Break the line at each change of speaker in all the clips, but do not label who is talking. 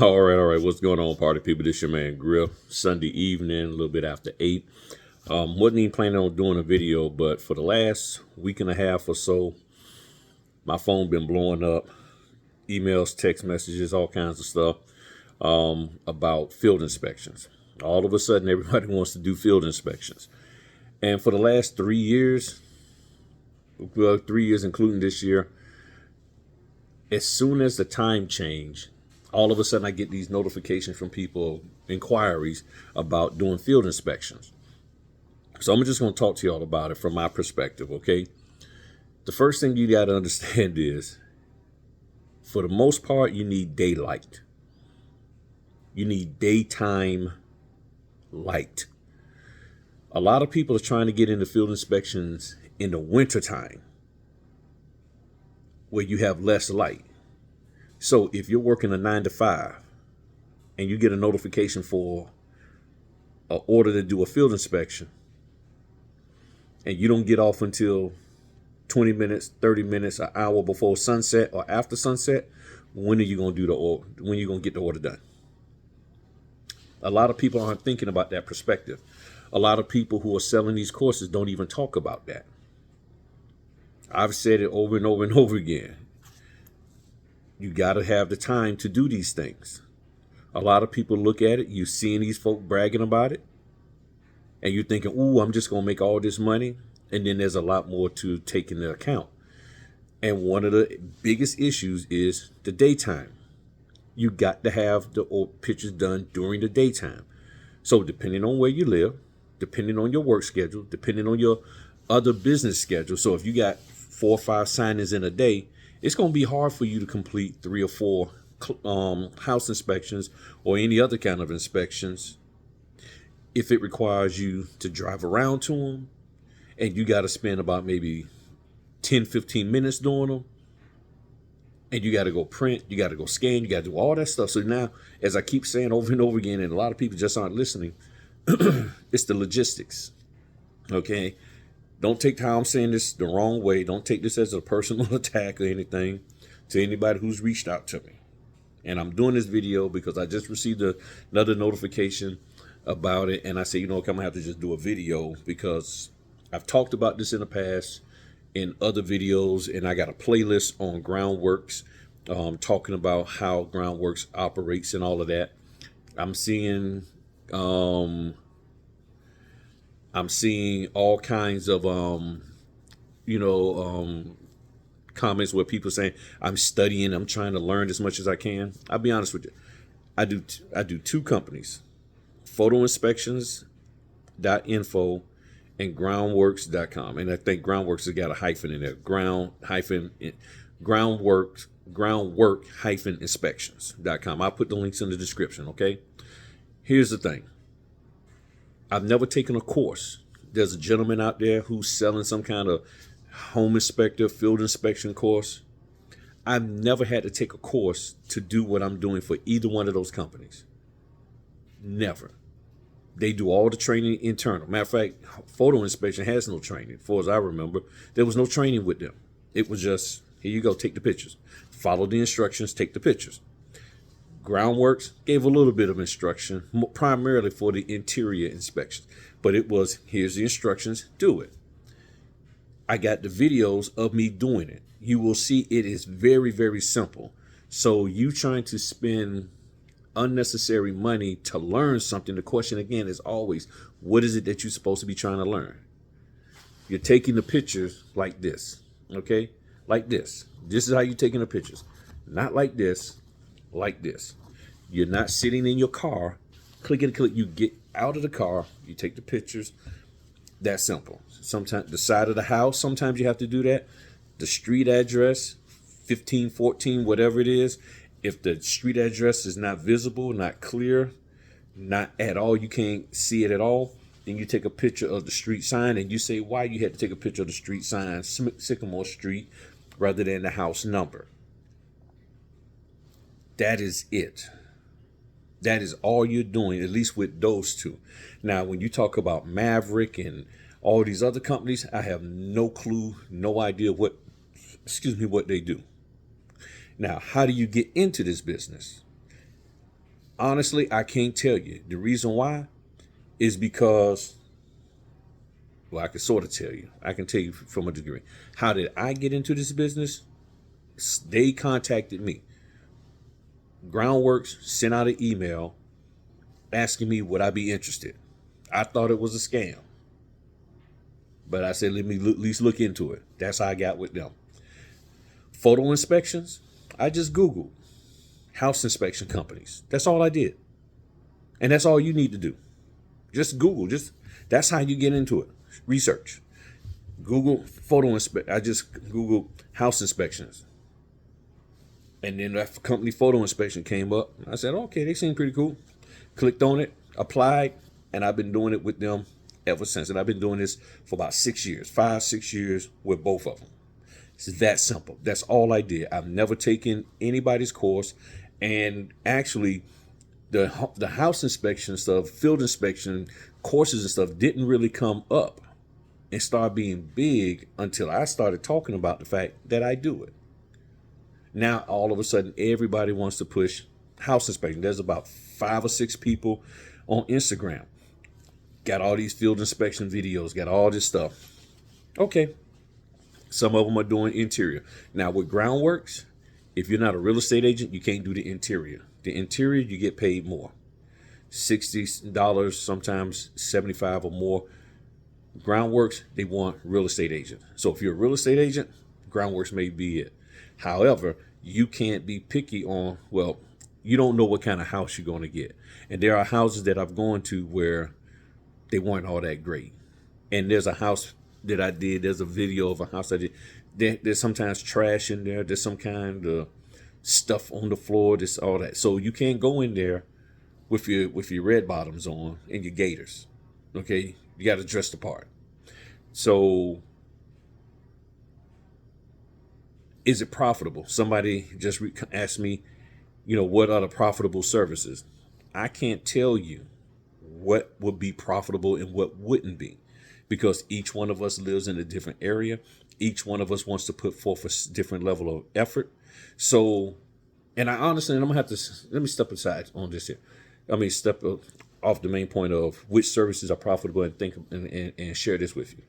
All right. What's going on, party people? This your man Grill. Sunday evening, a little bit after 8. Wasn't even planning on doing a video, but for the last week and a half or so, my phone been blowing up. Emails, text messages, all kinds of stuff about field inspections. All of a sudden, everybody wants to do field inspections. And for the last 3 years, well, 3 years including this year, as soon as the time changed, all of a sudden I get these notifications from people, inquiries about doing field inspections. So I'm just going to talk to y'all about it from my perspective, okay? The first thing you got to understand is, for the most part, you need daylight. You need daytime light. A lot of people are trying to get into field inspections in the wintertime where you have less light. So if you're working a 9 to 5 and you get a notification for an order to do a field inspection and you don't get off until 20 minutes, 30 minutes, an hour before sunset or after sunset, when are you going to do the order? When are you going to get the order done? A lot of people aren't thinking about that perspective. A lot of people who are selling these courses don't even talk about that. I've said it over and over and over again. You got to have the time to do these things. A lot of people look at it, you seeing these folk bragging about it, and you're thinking, ooh, I'm just going to make all this money. And then there's a lot more to take into account. And one of the biggest issues is the daytime. You got to have the pictures done during the daytime. So depending on where you live, depending on your work schedule, depending on your other business schedule. So if you got 4 or 5 signings in a day, it's going to be hard for you to complete 3 or 4 house inspections or any other kind of inspections if it requires you to drive around to them and you got to spend about maybe 10, 15 minutes doing them. And you got to go print, you got to go scan, you got to do all that stuff. So now, as I keep saying over and over again, and a lot of people just aren't listening, it's the logistics. Okay? Don't take how I'm saying this the wrong way. Don't take this as a personal attack or anything to anybody who's reached out to me. And I'm doing this video because I just received another notification about it. And I say, I'm going to have to just do a video because I've talked about this in the past in other videos. And I got a playlist on Groundworks talking about how Groundworks operates and all of that. I'm seeing all kinds of comments where people saying I'm studying, I'm trying to learn as much as I can. I'll be honest with you. I do 2 companies, photoinspections.info and groundworks.com. And I think Groundworks has got a hyphen in there. Groundwork-inspections.com. I'll put the links in the description, okay? Here's the thing. I've never taken a course. There's a gentleman out there who's selling some kind of home inspector, field inspection course. I've never had to take a course to do what I'm doing for either one of those companies. Never. They do all the training internal. Matter of fact, photo inspection has no training. As far as I remember, there was no training with them. It was just, here you go, take the pictures. Follow the instructions, take the pictures. Groundworks gave a little bit of instruction, primarily for the interior inspections. But it was, here's the instructions, do it. I got the videos of me doing it. You will see it is very, very simple. So you trying to spend unnecessary money to learn something, the question again is always, what is it that you're supposed to be trying to learn? You're taking the pictures like this, okay? Like this. This is how you're taking the pictures. Not like this, like this. You're not sitting in your car, click. You get out of the car, you take the pictures. That simple. Sometimes the side of the house, sometimes you have to do that. The street address, 1514, whatever it is. If the street address is not visible, not clear, not at all, you can't see it at all, then you take a picture of the street sign and you say why you had to take a picture of the street sign, Sycamore Street, rather than the house number. That is it. That is all you're doing, at least with those 2. Now, when you talk about Maverick and all these other companies, I have no clue, no idea what they do. Now, how do you get into this business? Honestly, I can't tell you. The reason why is because, well, I can sort of tell you. I can tell you from a degree. How did I get into this business? They contacted me. Groundworks sent out an email asking me would I be interested. I thought it was a scam, but I said, let me at least look into it. That's how I got with them. Photo inspections, I just Googled house inspection companies. That's all I did. And that's all you need to do. Just Google. That's how you get into it. Research. Google photo inspect. I just Googled house inspections. And then that company photo inspection came up. I said, okay, they seem pretty cool. Clicked on it, applied, and I've been doing it with them ever since. And I've been doing this for about 6 years, 5-6 years with both of them. It's that simple. That's all I did. I've never taken anybody's course. And actually, the house inspection stuff, field inspection courses and stuff didn't really come up and start being big until I started talking about the fact that I do it. Now, all of a sudden, everybody wants to push house inspection. There's about 5 or 6 people on Instagram. Got all these field inspection videos, got all this stuff. Okay. Some of them are doing interior. Now, with Groundworks, if you're not a real estate agent, you can't do the interior. The interior, you get paid more. $60, sometimes $75 or more. Groundworks, they want real estate agents. So if you're a real estate agent, Groundworks may be it. However, you can't be picky on, well, you don't know what kind of house you're going to get. And there are houses that I've gone to where they weren't all that great. And there's a house that I did, there's a video of a house I did. There's sometimes trash in there. There's some kind of stuff on the floor, this, all that. So you can't go in there with your red bottoms on and your gaiters. Okay? You got to dress the part. So is it profitable? Somebody just asked me, what are the profitable services? I can't tell you what would be profitable and what wouldn't be, because each one of us lives in a different area. Each one of us wants to put forth a different level of effort. So, and I honestly, and I'm gonna have to, let me step aside on this here. Step off the main point of which services are profitable and think and share this with you.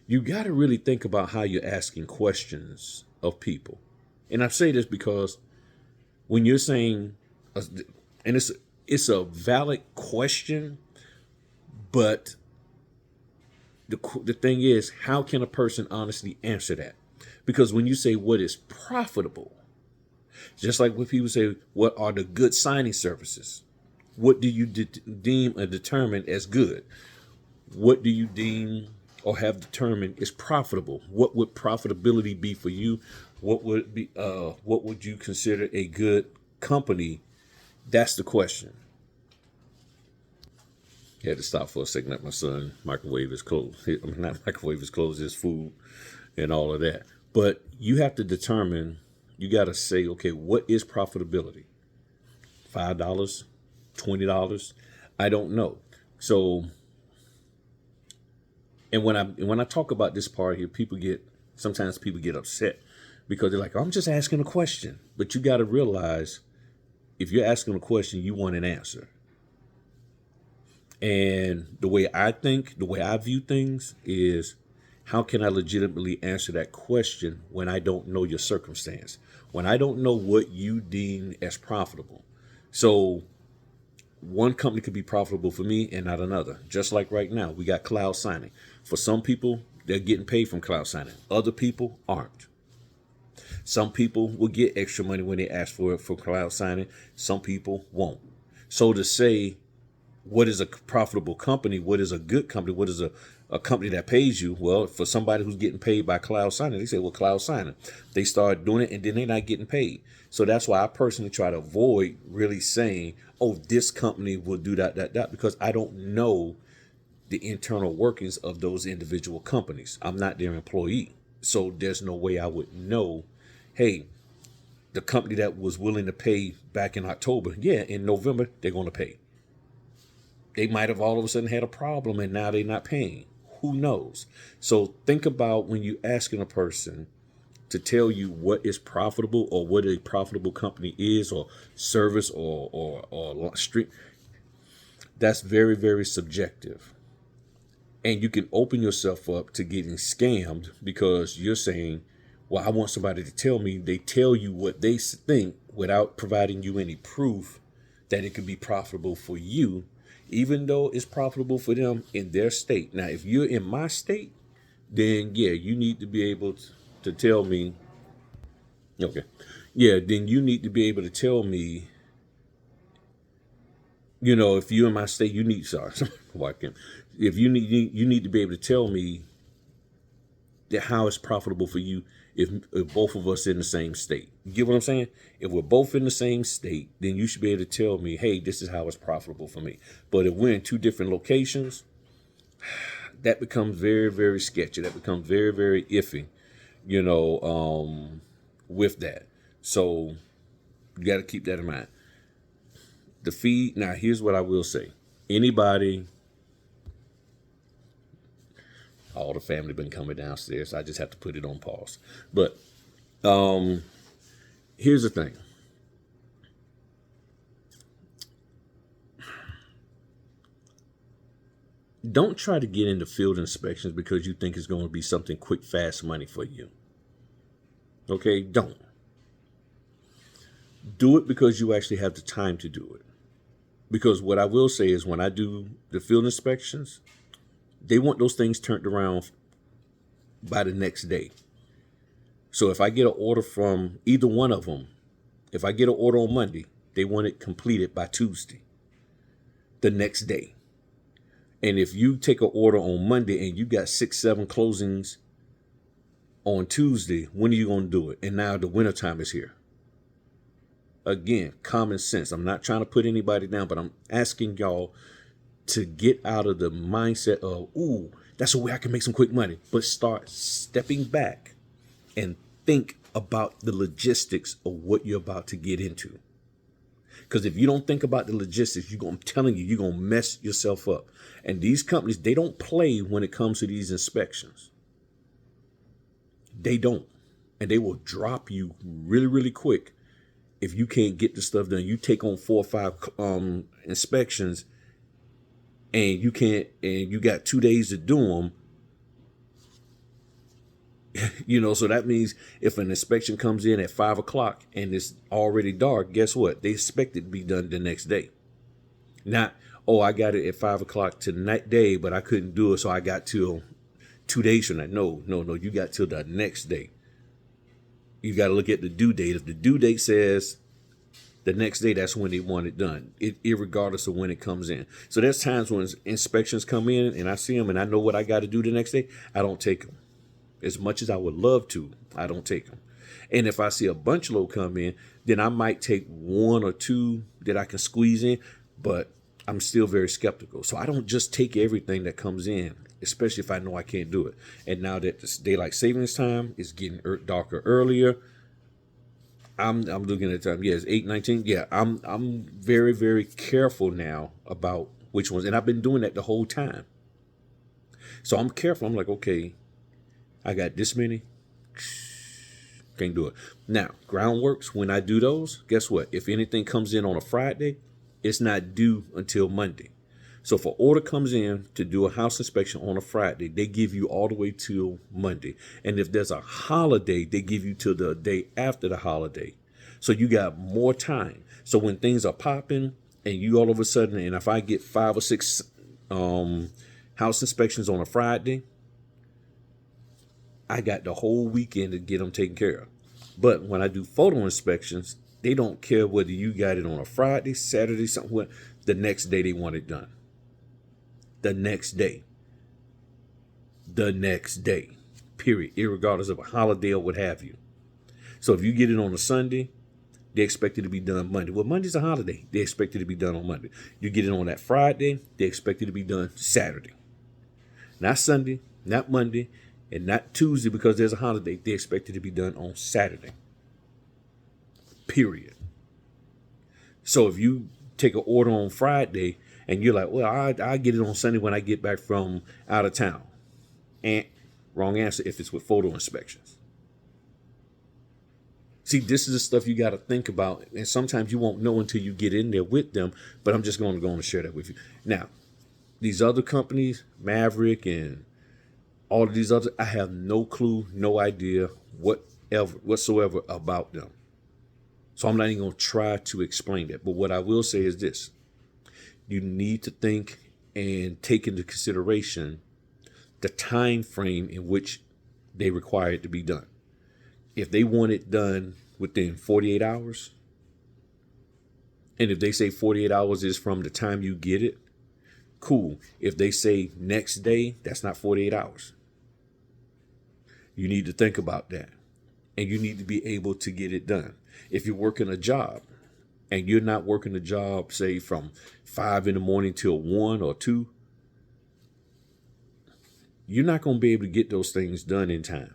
You got to really think about how you're asking questions of people. And I say this because when you're saying, and it's a valid question, but the thing is, how can a person honestly answer that? Because when you say what is profitable, just like when people say, what are the good signing services? What do you deem or determine as good? What do you deem or have determined is profitable? What would profitability be for you? What would you consider a good company? That's the question. I had to stop for a second. Let my son microwave his clothes. Not microwave his clothes, his food, and all of that. But you have to determine. You got to say, okay, what is profitability? $5, $20? I don't know. So, and when I talk about this part here, sometimes people get upset because they're like, I'm just asking a question. But you got to realize, if you're asking a question, you want an answer. And the way I think, the way I view things is, how can I legitimately answer that question when I don't know your circumstance? When I don't know what you deem as profitable. So one company could be profitable for me and not another. Just like right now, we got cloud signing. For some people, they're getting paid from cloud signing. Other people aren't. Some people will get extra money when they ask for it for cloud signing. Some people won't. So to say, what is a profitable company? What is a good company? What is a company that pays you? Well, for somebody who's getting paid by cloud signing, they say, well, cloud signing. They start doing it and then they're not getting paid. So that's why I personally try to avoid really saying, oh, this company will do that, because I don't know the internal workings of those individual companies. I'm not their employee. So there's no way I would know, hey, the company that was willing to pay back in October, in November, they're going to pay. They might have all of a sudden had a problem and now they're not paying. Who knows? So think about when you're asking a person to tell you what is profitable or what a profitable company is or service or street. That's very, very subjective. And you can open yourself up to getting scammed because you're saying, well, I want somebody to tell me. They tell you what they think without providing you any proof that it could be profitable for you, even though it's profitable for them in their state. Now, if you're in my state, then yeah, you need to be able to tell me. Okay. Yeah, then you need to be able to tell me, if you're in my state, you need, sorry, why can't, if you need to be able to tell me that how it's profitable for you if both of us in the same state. You get what I'm saying? If we're both in the same state, then you should be able to tell me, hey, this is how it's profitable for me. But if we're in two different locations, that becomes very, very sketchy. That becomes very, very iffy, with that. So you got to keep that in mind. The fee, now here's what I will say. Anybody, all the family been coming downstairs. I just have to put it on pause. But here's the thing. Don't try to get into field inspections because you think it's going to be something quick, fast money for you. Okay, don't. Do it because you actually have the time to do it. Because what I will say is when I do the field inspections, they want those things turned around by the next day. So if I get an order from either one of them, if I get an order on Monday, they want it completed by Tuesday, the next day. And if you take an order on Monday and you got 6-7 closings on Tuesday, when are you going to do it? And now the wintertime is here. Again, common sense. I'm not trying to put anybody down, but I'm asking y'all to get out of the mindset of, ooh, that's a way I can make some quick money. But start stepping back and think about the logistics of what you're about to get into. Because if you don't think about the logistics, I'm telling you, you're going to mess yourself up. And these companies, they don't play when it comes to these inspections. They don't. And they will drop you really, really quick if you can't get the stuff done. You take on 4 or 5 inspections and you can't, and you got 2 days to do them. So that means if an inspection comes in at 5 o'clock and it's already dark, guess what? They expect it to be done the next day. Not, oh, I got it at 5 o'clock today, but I couldn't do it, so I got till 2 days from that. No, you got till the next day. You got to look at the due date. If the due date says the next day, that's when they want it done, irregardless of when it comes in. So there's times when inspections come in and I see them and I know what I got to do the next day. I don't take them. As much as I would love to, I don't take them. And if I see a bunch load come in, then I might take 1 or 2 that I can squeeze in, but I'm still very skeptical. So I don't just take everything that comes in, especially if I know I can't do it. And now that this daylight savings time is getting darker earlier, I'm looking at the time. Yeah, it's 8:19. Yeah, I'm very, very careful now about which ones. And I've been doing that the whole time. So I'm careful. I'm like, okay, I got this many. Can't do it. Now, groundworks, when I do those, guess what? If anything comes in on a Friday, it's not due until Monday. So if an order comes in to do a house inspection on a Friday, they give you all the way till Monday. And if there's a holiday, they give you till the day after the holiday. So you got more time. So when things are popping and you all of a sudden, and if I get 5 or 6 house inspections on a Friday, I got the whole weekend to get them taken care of. But when I do photo inspections, they don't care whether you got it on a Friday, Saturday, something. The next day they want it done. The next day. Period. Irregardless of a holiday or what have you. So if you get it on a Sunday, they expect it to be done Monday. Well, Monday's a holiday. They expect it to be done on Monday. You get it on that Friday, they expect it to be done Saturday. Not Sunday, not Monday, and not Tuesday because there's a holiday. They expect it to be done on Saturday. Period. So if you take an order on Friday and you're like, well, I get it on Sunday when I get back from out of town. And wrong answer if it's with photo inspections. See, this is the stuff you got to think about. And sometimes you won't know until you get in there with them. But I'm just going to go and share that with you. Now, these other companies, Maverick and all of these other, I have no clue, no idea whatsoever about them. So I'm not even going to try to explain that. But what I will say is this. You need to think and take into consideration the time frame in which they require it to be done. If they want it done within 48 hours, and if they say 48 hours is from the time you get it, cool. If they say next day, that's not 48 hours. You need to think about that. And you need to be able to get it done. If you're working a job and you're not working a job, say from 5 in the morning till 1 or 2, you're not going to be able to get those things done in time.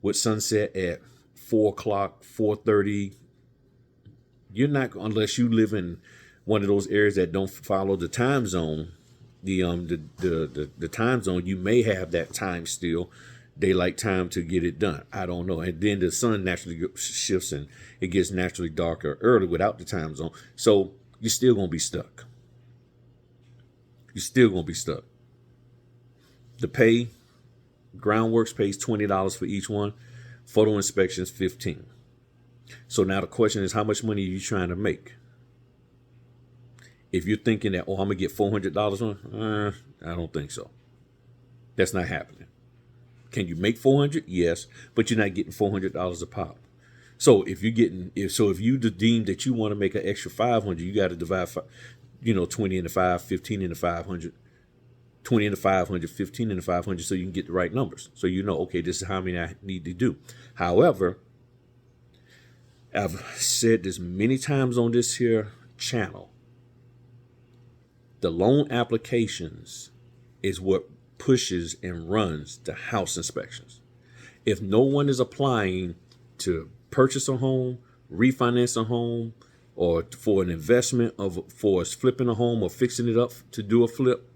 With sunset at 4 o'clock, 4:30, you're not, unless you live in one of those areas that don't follow the time zone, the time zone, you may have that time still, daylight time to get it done. I don't know. And then the sun naturally shifts and it gets naturally darker early without the time zone. So you're still going to be stuck. You're still going to be stuck. The pay, Groundworks pays $20 for each one. Photo inspections, $15. So now the question is, how much money are you trying to make? If you're thinking that, I'm going to get $400 on, I don't think so. That's not happening. Can you make $400? Yes, but you're not getting $400 a pop. So if you deem that you want to make an extra $500, you got to divide, 20 into 5, 15 into 500, 20 into 500, 15 into 500, so you can get the right numbers. So okay, this is how many I need to do. However, I've said this many times on this here channel. The loan applications is what pushes and runs the house inspections. If no one is applying to purchase a home, refinance a home, or for an investment for flipping a home or fixing it up to do a flip,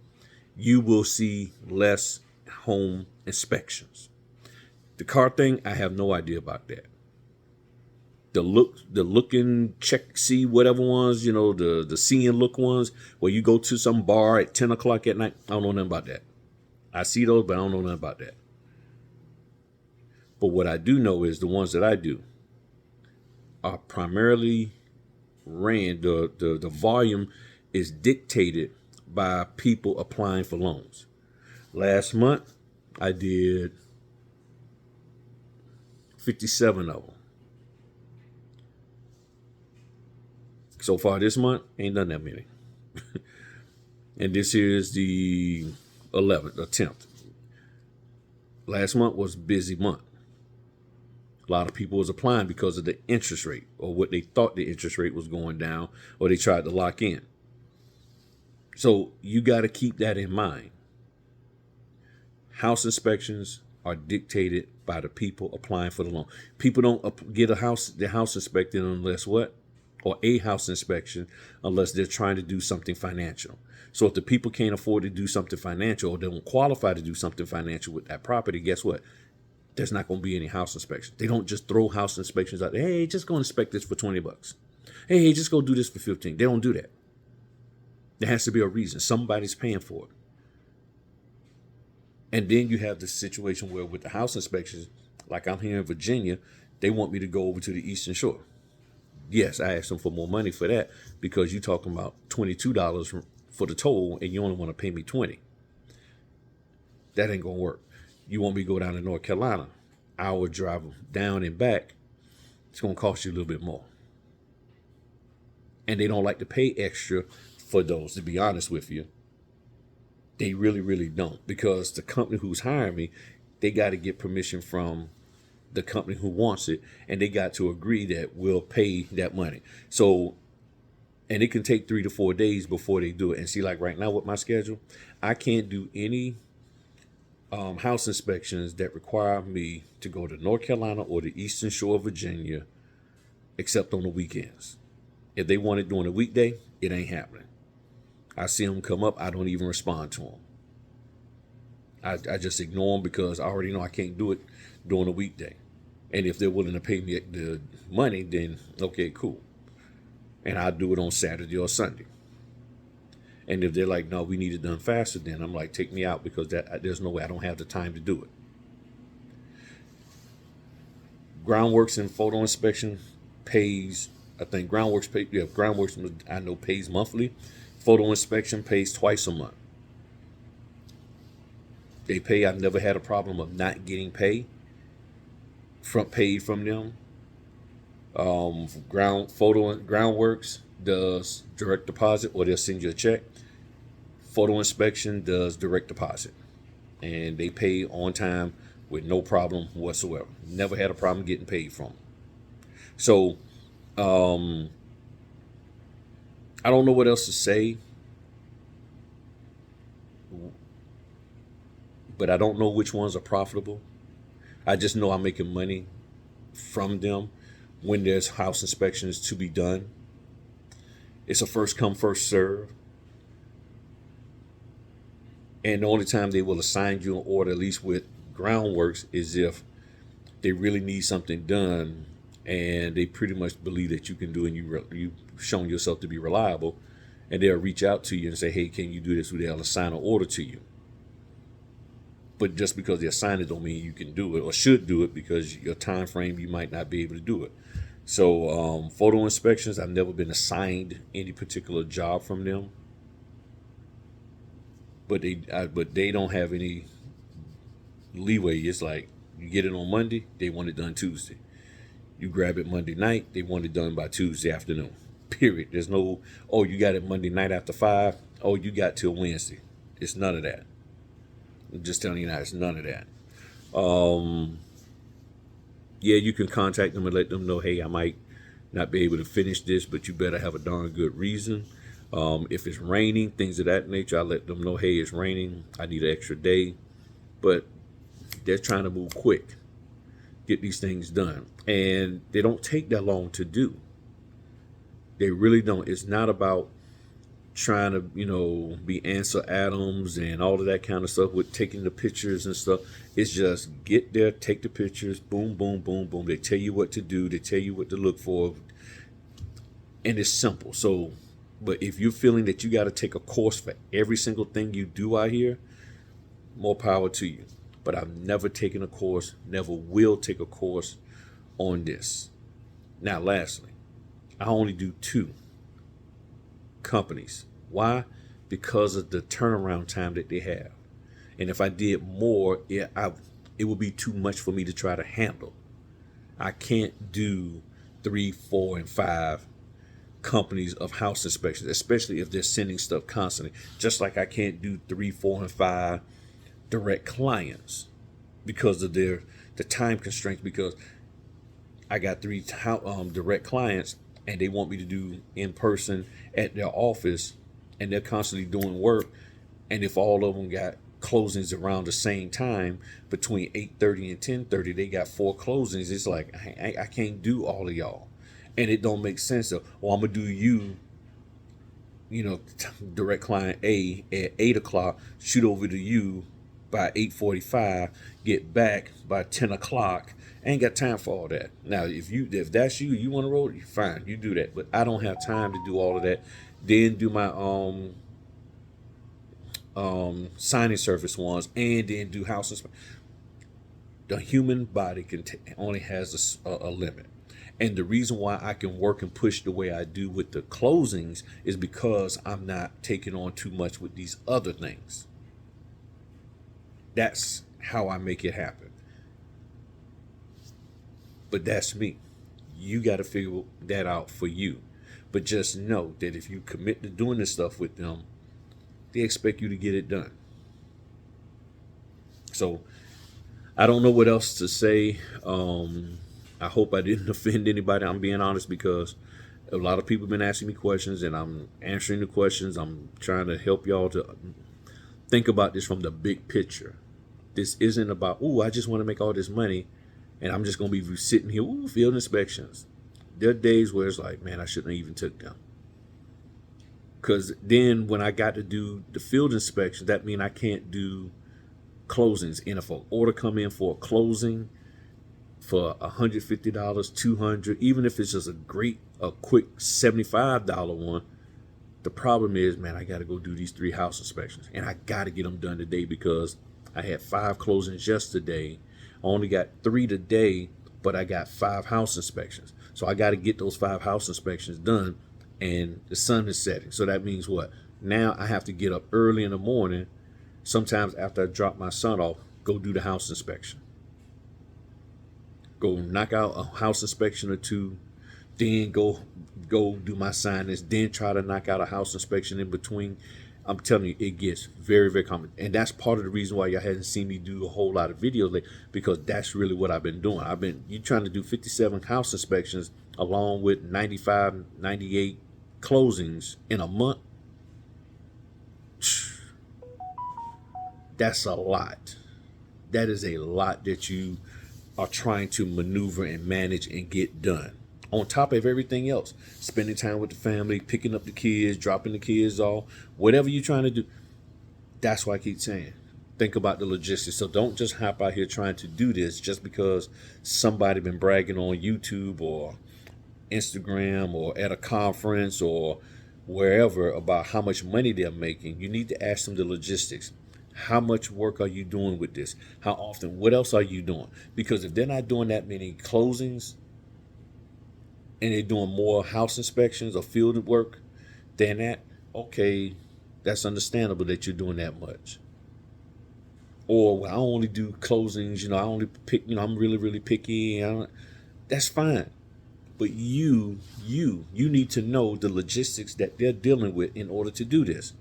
you will see less home inspections. The car thing, I have no idea about that. The look and check, see whatever ones, the see and look ones, where you go to some bar at 10 o'clock at night, I don't know nothing about that. I see those, but I don't know nothing about that. But what I do know is the ones that I do are primarily ran, the volume is dictated by people applying for loans. Last month, I did 57 of them. So far this month, ain't done that many. And this is the 11th or 10th. Last month was a busy month. A lot of people was applying because of the interest rate, or what they thought the interest rate was going down, or they tried to lock in. So you got to keep that in mind. House inspections are dictated by the people applying for the loan. People don't get the house inspected unless what? Or a house inspection unless they're trying to do something financial. So if the people can't afford to do something financial, or they don't qualify to do something financial with that property, guess what? There's not going to be any house inspections. They don't just throw house inspections out there. Hey, just go inspect this for $20. Hey, just go do this for $15. They don't do that. There has to be a reason. Somebody's paying for it. And then you have the situation where with the house inspections, like I'm here in Virginia, they want me to go over to the Eastern Shore. Yes, I asked them for more money for that because you're talking about $22 for the toll and you only want to pay me $20. That ain't going to work. You want me to go down to North Carolina, hour drive down and back, it's going to cost you a little bit more. And they don't like to pay extra for those, to be honest with you. They really, really don't, because the company who's hiring me, they got to get permission from the company who wants it, and they got to agree that we'll pay that money. So, and it can take 3 to 4 days before they do it. And see, like right now with my schedule, I can't do any house inspections that require me to go to North Carolina or the Eastern Shore of Virginia, except on the weekends. If they want it during a weekday, it ain't happening. I see them come up, I don't even respond to them. I just ignore them because I already know I can't do it during a weekday. And if they're willing to pay me the money, then okay, cool. And I'll do it on Saturday or Sunday. And if they're like, no, we need it done faster, then I'm like, take me out, because there's no way, I don't have the time to do it. Groundworks and photo inspection pays, I think Groundworks I know pays monthly. Photo inspection pays twice a month. They pay. I've never had a problem of not getting paid from them. Groundworks does direct deposit, or they'll send you a check. Photo inspection does direct deposit, and they pay on time with no problem whatsoever. Never had a problem getting paid from them. So I don't know what else to say, but I don't know which ones are profitable. I just know I'm making money from them when there's house inspections to be done. It's a first come, first serve. And the only time they will assign you an order, at least with Groundworks, is if they really need something done and they pretty much believe that you can do it, and you've shown yourself to be reliable, and they'll reach out to you and say, hey, can you do this? They'll assign an order to you. But just because they assign it don't mean you can do it or should do it, because your time frame, you might not be able to do it. So photo inspections, I've never been assigned any particular job from them. But they don't have any leeway. It's like you get it on Monday, they want it done Tuesday. You grab it Monday night, they want it done by Tuesday afternoon. Period. There's no, oh, you got it Monday night after 5. Oh, you got till Wednesday. It's none of that. I'm just telling you now, it's none of that. Yeah, you can contact them and let them know, hey, I might not be able to finish this, but you better have a darn good reason. If it's raining, things of that nature, I let them know, hey, it's raining, I need an extra day. But they're trying to move quick, get these things done. And they don't take that long to do. They really don't. It's not about trying to, be Ansel Adams and all of that kind of stuff with taking the pictures and stuff. It's just get there, take the pictures, boom, boom, boom, boom. They tell you what to do. They tell you what to look for. And it's simple. So, but if you're feeling that you got to take a course for every single thing you do out here, more power to you. But I've never taken a course, never will take a course on this. Now, lastly, I only do 2 companies. Why? Because of the turnaround time that they have. And if I did more, it would be too much for me to try to handle. I can't do 3, 4, and 5 companies of house inspections, especially if they're sending stuff constantly. Just like I can't do 3, 4, and 5 direct clients because of the time constraints, because I got 3 direct clients and they want me to do in person at their office, and they're constantly doing work. And if all of them got closings around the same time, between 8:30 and 10:30, they got 4 closings. It's like, I can't do all of y'all. And it don't make sense. I'm going to do direct client A at 8 o'clock, shoot over to you by 8:45, get back by 10 o'clock. I ain't got time for all that. Now, if that's you want to roll, fine, you do that. But I don't have time to do all of that. Then do my signing service ones, and then do house inspection. The human body only has a limit. And the reason why I can work and push the way I do with the closings is because I'm not taking on too much with these other things. That's how I make it happen. But that's me. You got to figure that out for you. But just know that if you commit to doing this stuff with them, they expect you to get it done. So I don't know what else to say. I hope I didn't offend anybody. I'm being honest, because a lot of people have been asking me questions, and I'm answering the questions. I'm trying to help y'all to think about this from the big picture. This isn't about, I just want to make all this money, and I'm just going to be sitting here, field inspections. There are days where it's like, man, I shouldn't have even took them. Because then when I got to do the field inspection, that means I can't do closings. And if an order come in for a closing, for $150, $200, even if it's just a quick $75 one. The problem is, man, I got to go do these 3 house inspections, and I got to get them done today because I had 5 closings yesterday. I only got 3 today, but I got 5 house inspections. So I got to get those 5 house inspections done, and the sun is setting. So that means what? Now I have to get up early in the morning, sometimes after I drop my son off, go do the house inspection. Go knock out a house inspection or 2, then go do my signage, then try to knock out a house inspection in between. I'm telling you, it gets very, very common. And that's part of the reason why y'all hadn't seen me do a whole lot of videos lately, because that's really what I've been doing. You trying to do 57 house inspections along with 95, 98 closings in a month. That's a lot. That is a lot that you are trying to maneuver and manage and get done. On top of everything else, spending time with the family, picking up the kids, dropping the kids off, whatever you're trying to do. That's why I keep saying, think about the logistics. So don't just hop out here trying to do this just because somebody been bragging on YouTube or Instagram or at a conference or wherever about how much money they're making. You need to ask them the logistics. How much work are you doing with this? How often? What else are you doing? Because if they're not doing that many closings and they're doing more house inspections or field work than that, okay, that's understandable that you're doing that much. Or, well, I only do closings, I only pick, I'm really, really picky. That's fine. But you need to know the logistics that they're dealing with in order to do this.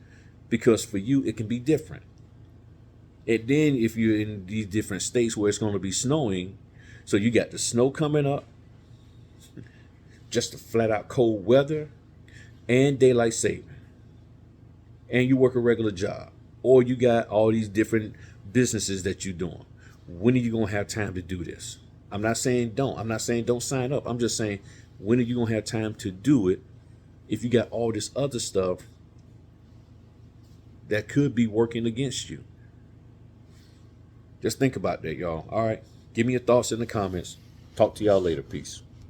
Because for you, it can be different. And then if you're in these different states where it's going to be snowing, so you got the snow coming up, just the flat out cold weather, and daylight saving, and you work a regular job, or you got all these different businesses that you're doing. When are you going to have time to do this? I'm not saying don't sign up. I'm just saying, when are you going to have time to do it if you got all this other stuff that could be working against you? Just think about that, y'all. All right. Give me your thoughts in the comments. Talk to y'all later. Peace.